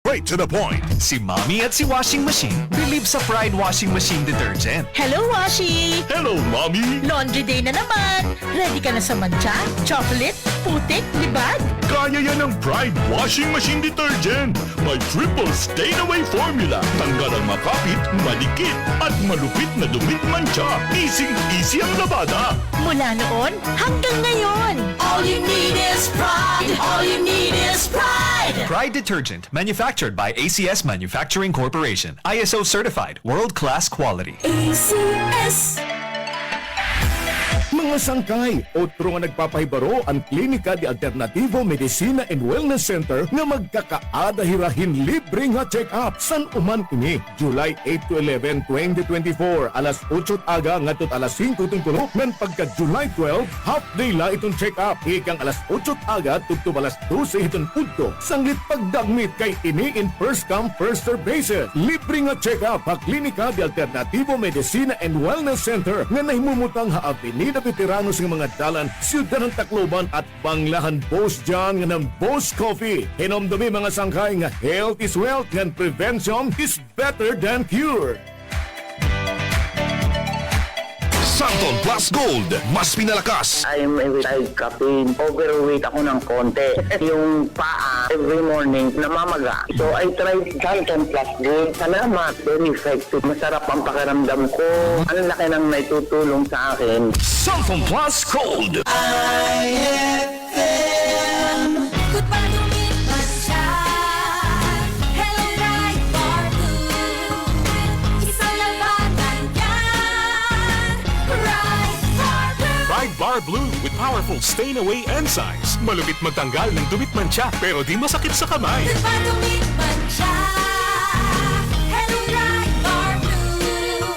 straight to the point. Si Mommy at si Washing Machine believe sa Pride Washing Machine Detergent. Hello, Washi! Hello, Mommy! Laundry day na naman! Ready ka na sa mancha, chocolate, putik, libag? Kaya yan ng Pride Washing Machine Detergent. May triple stain-away formula. Tanggal ang makapit, malikit, at malupit na dumit mancha. Easy ang labada. Mula noon hanggang ngayon. All you need is pride! All you need is pride! Pride Detergent, manufactured by ACS Manufacturing Corporation. ISO certified, world-class quality. ACS! Mga sangkay, otro nga nagpapahibaro ang Klinika de Alternativo Medicina and Wellness Center nga magkakaadahirahin libre nga check-up san uman ini July 8 to 11, 2024 alas 8 aga ngadto alas 5 tungkulo ngan pagka July 12 half day la itong check-up ikang alas 8 aga tugtub alas 12 itong punto sanglit pagdagmit kay ini in first come first serve basis libre nga check-up sa Klinika de Alternativo Medicina and Wellness Center nga nahimumutang ha Avenida Veteranos ng mga dalan, Siyudad ng Tacloban at Banglahan Boss John nga ng Boss Coffee. Hinomdumi mga sangkay nga health is wealth and prevention is better than cure. Santon Plus Gold, mas pinalakas. I'm a retired captain. Overweight ako ng konti. Yung paa, every morning, namamaga. So, I tried Santon Plus Gold. Salamat. Very effective. Masarap ang pakiramdam ko. Ang laki nang naitutulong sa akin. Santon Plus Gold. Good morning, Masya. Hello, Bright Bar Blue. Isang labanan yan. Bright Bar Blue. Pride Bar Blue with powerful stain-away enzymes. Malupit magtanggal ng dumit mancha pero di masakit sa kamay. Good morning, Masya. Hello, Bright Bar Blue.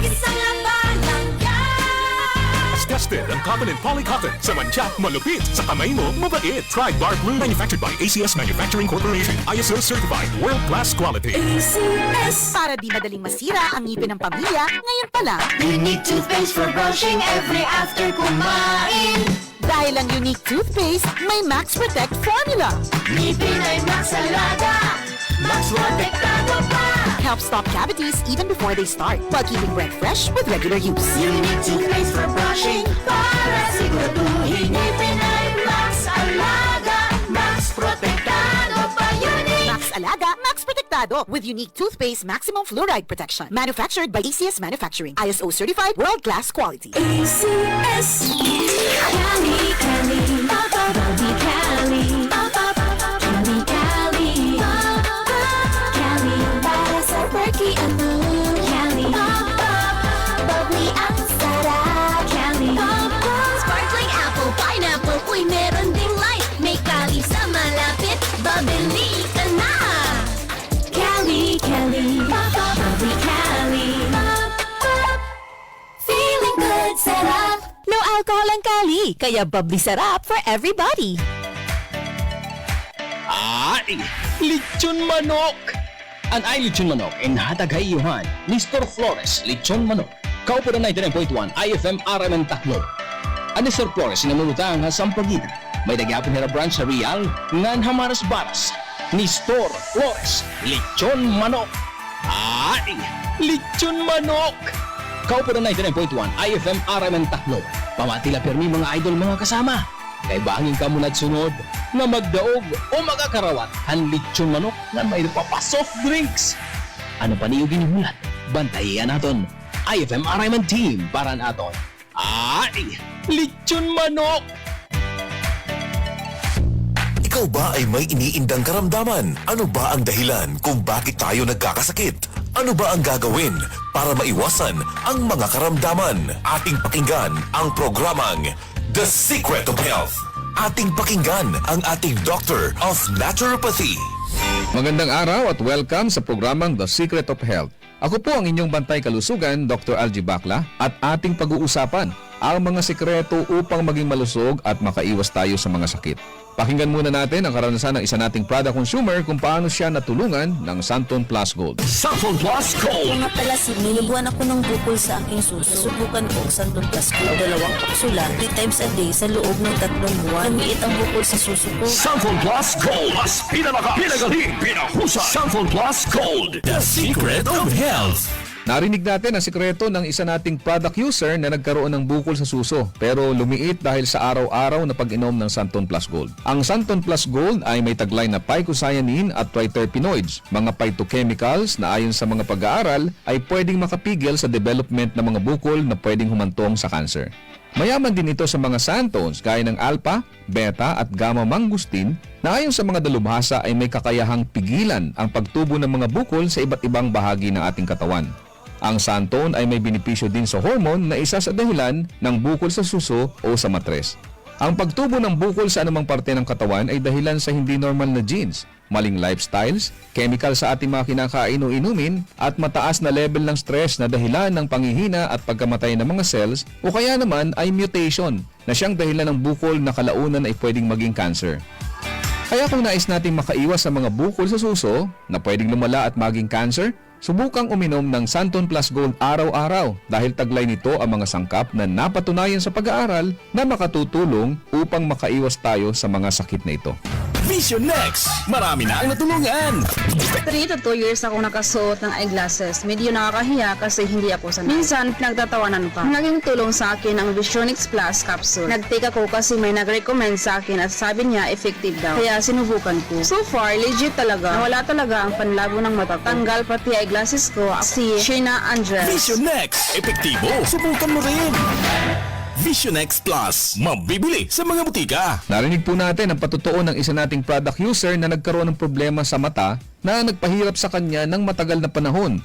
Isang labanan yan. As tested ang cotton and polycotton. Sa mancha, malupit. Sa kamay mo, mabait. Pride Bar Blue. Manufactured by ACS Manufacturing Corporation. ISO certified. World-class quality. ACS! Para di madaling masira ang ngipin ng pamilya, ngayon pa lang. Unique toothpaste for brushing every after kumain. Dahil ang unique toothpaste, may Max Protect formula. Ngipin ay Max Alaga. Max Protektado pa. Helps stop cavities even before they start, while keeping breath fresh with regular use. Unique toothpaste for brushing para siguraduhin ngipin ay Max Alaga. Max Protektado pa. Unique. Max Alaga, Max Protectado with unique toothpaste maximum fluoride protection. Manufactured by ACS Manufacturing. ISO certified world-class quality. ACS. Cali, Cali, Papa, Bobby Cali, Papa, Cali, Cali, Papa, Cali, para sa perky ano, Cali, Papa, bubbly ang sarap, Cali, Papa, sparkling apple, pineapple, uy meron ding light, may Cali sa malapit, babili ka na. Cali, Cali, Papa, bubbly Cali, Papa, feeling good, sarap. No alcohol ang Cali, kaya bubbly sarap for everybody. Ay! Lechon manok! An ay lechon manok in hataghayuhan ni Store Flores Lechon Manok. Kaupo na 99.1 IFM Aramen Taclo. Ani Store Flores sinamulutang nga sampagitan. May nagyapon nila branch sa Real ngan Hamaras Baras. Ni Store Flores Lechon Manok. Ay! Lechon manok! Kaupo na 99.1 IFM Aramen Taclo. Pamatila permi mga idol mga kasama. Kay bangin ka muna sunod na magdaog o magakarawat ang lechon manok na may pa soft drinks. Ano pa niyo ginihulat? Bantayan naton. IFM Aramen Team para naton. Ay! Lechon manok! Ikaw ba ay may iniindang karamdaman? Ano ba ang dahilan kung bakit tayo nagkakasakit? Ano ba ang gagawin para maiwasan ang mga karamdaman? Ating pakinggan ang programang The Secret of Health. Ating pakinggan ang ating Doctor of Naturopathy. Magandang araw at welcome sa programang The Secret of Health. Ako po ang inyong bantay kalusugan, Dr. Algie Bacla, at ating pag-uusapan ang mga sikreto upang maging malusog at makaiwas tayo sa mga sakit. Pakinggan muna natin ang karanasan ng isa nating product consumer kung paano siya natulungan ng Santon Plus Gold. Santon Plus Gold. Mga palasin, nilubuan ako ng bukol sa aking suso. Subukan ko ang Santon Plus Gold. 2 kapsula, 3 times a day sa loob ng 3 buwan. Lumiit ang bukol sa suso ko. Santon Plus Gold. Mas pinagaling, pinahusay. Santon Plus Gold. The secret of health. Narinig natin ang sikreto ng isa nating product user na nagkaroon ng bukol sa suso pero lumiit dahil sa araw-araw na pag-inom ng Santon Plus Gold. Ang Santon Plus Gold ay may taglay na phycocyanin at triterpenoids, mga phytochemicals na ayon sa mga pag-aaral ay pwedeng makapigil sa development ng mga bukol na pwedeng humantong sa cancer. Mayaman din ito sa mga santones gaya ng alpha, beta at gamma mangustin na ayon sa mga dalubhasa ay may kakayahang pigilan ang pagtubo ng mga bukol sa iba't ibang bahagi ng ating katawan. Ang santon ay may benepisyo din sa hormone na isa sa dahilan ng bukol sa suso o sa matres. Ang pagtubo ng bukol sa anumang parte ng katawan ay dahilan sa hindi normal na genes, maling lifestyles, chemical sa ating mga kinakain o inumin, at mataas na level ng stress na dahilan ng panghihina at pagkamatay ng mga cells o kaya naman ay mutation na siyang dahilan ng bukol na kalaunan ay pwedeng maging cancer. Kaya kung nais nating makaiwas sa mga bukol sa suso na pwedeng lumala at maging cancer, subukang uminom ng Santon Plus Gold araw-araw dahil taglay nito ang mga sangkap na napatunayan sa pag-aaral na makatutulong upang makaiwas tayo sa mga sakit na ito. Vision Next. Marami na ang natulungan. 3 to 2 years ako nakasuot ng eyeglasses. Medyo nakakahiya kasi hindi ako sanay. Minsan, pinagtatawanan pa. Naging tulong sa akin ang Visionix Plus capsule. Nag-take ako kasi may nag-recommend sa akin at sabi niya effective daw. Kaya sinubukan ko. So far, legit talaga. Nawala talaga ang panlabo ng mata ko. Tanggal pati eyeglasses ko. Si Sheena Andres. Vision Next. Epektibo. Subukan mo rin. Vision X Plus. Mabibili sa mga butika. Narinig po natin ang patotoo ng isa nating product user na nagkaroon ng problema sa mata na nagpahirap sa kanya ng matagal na panahon.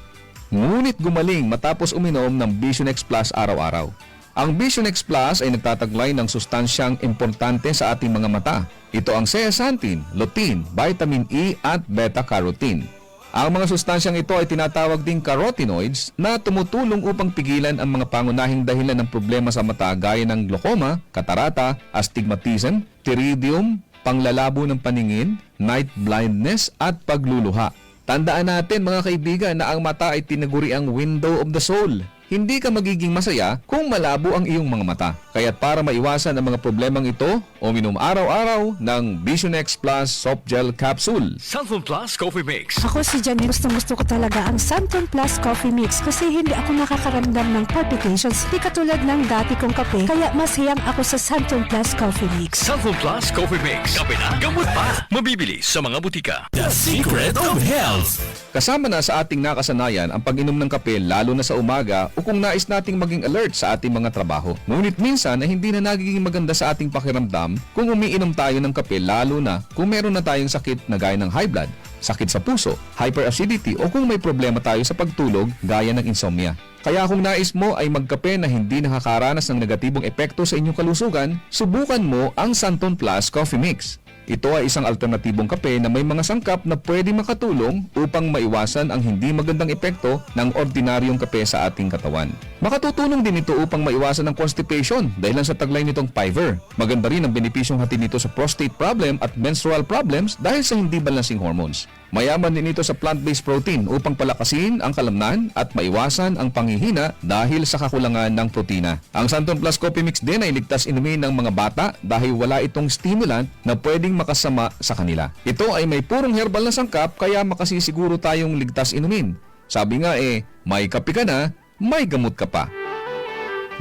Ngunit gumaling matapos uminom ng Vision X Plus araw-araw. Ang Vision X Plus ay nagtataglay ng sustansyang importante sa ating mga mata. Ito ang zeaxanthin, lutein, vitamin E at beta-carotene. Ang mga sustansyang ito ay tinatawag ding carotenoids na tumutulong upang pigilan ang mga pangunahing dahilan ng problema sa mata gaya ng glaucoma, katarata, astigmatism, pteridium, panglalabo ng paningin, night blindness at pagluluha. Tandaan natin mga kaibigan na ang mata ay tinaguri ang window of the soul. Hindi ka magiging masaya kung malabo ang iyong mga mata. Kaya't para maiwasan ang mga problemang ito, uminom araw-araw ng Vision X Plus Soft Gel Capsule. Santon Plus Coffee Mix. Ako si Janine, gusto ko talaga ang Santon Plus Coffee Mix kasi hindi ako nakakaramdam ng palpitations. Di katulad ng dati kong kape, kaya mas hiyang ako sa Santon Plus Coffee Mix. Santon Plus Coffee Mix. Kape na, gamot pa. Mabibili sa mga butika. The secret of health. Kasama na sa ating nakasanayan ang pag-inom ng kape lalo na sa umaga o kung nais nating maging alert sa ating mga trabaho. Ngunit minsan ay hindi na nagiging maganda sa ating pakiramdam kung umiinom tayo ng kape lalo na kung meron na tayong sakit na gaya ng high blood, sakit sa puso, hyperacidity o kung may problema tayo sa pagtulog gaya ng insomnia. Kaya kung nais mo ay magkape na hindi nakakaranas ng negatibong epekto sa inyong kalusugan, subukan mo ang Santon Plus Coffee Mix. Ito ay isang alternatibong kape na may mga sangkap na pwede makatulong upang maiwasan ang hindi magandang epekto ng ordinaryong kape sa ating katawan. Makatutulong din ito upang maiwasan ang constipation dahil sa taglay nitong Fiver. Maganda rin ang benepisyong hatid nito sa prostate problem at menstrual problems dahil sa hindi balansing hormones. Mayaman din ito sa plant-based protein upang palakasin ang kalamnan at maiwasan ang panghihina dahil sa kakulangan ng protina. Ang Santon Plus Coffee Mix din ay ligtas inumin ng mga bata dahil wala itong stimulant na pwedeng makasama sa kanila. Ito ay may purong herbal na sangkap kaya makasisiguro tayong ligtas inumin. Sabi nga may kape ka na, may gamot ka pa.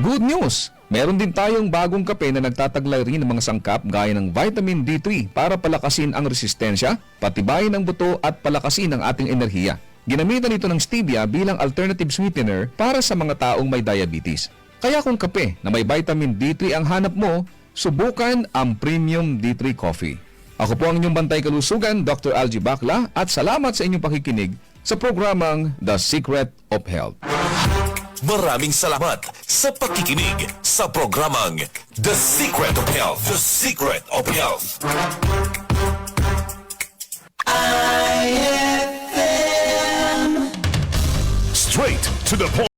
Good news! Meron din tayong bagong kape na nagtataglay rin ng mga sangkap gaya ng vitamin D3 para palakasin ang resistensya, patibayin ang buto at palakasin ang ating enerhiya. Ginamitan ito ng stevia bilang alternative sweetener para sa mga taong may diabetes. Kaya kung kape na may vitamin D3 ang hanap mo, subukan ang Premium D3 Coffee. Ako po ang inyong bantay kalusugan, Dr. Algie Bacla, at salamat sa inyong pakikinig sa programang The Secret of Health. Maraming salamat sa pakikinig sa programang The Secret of Health. The Secret of Health. Straight to the point.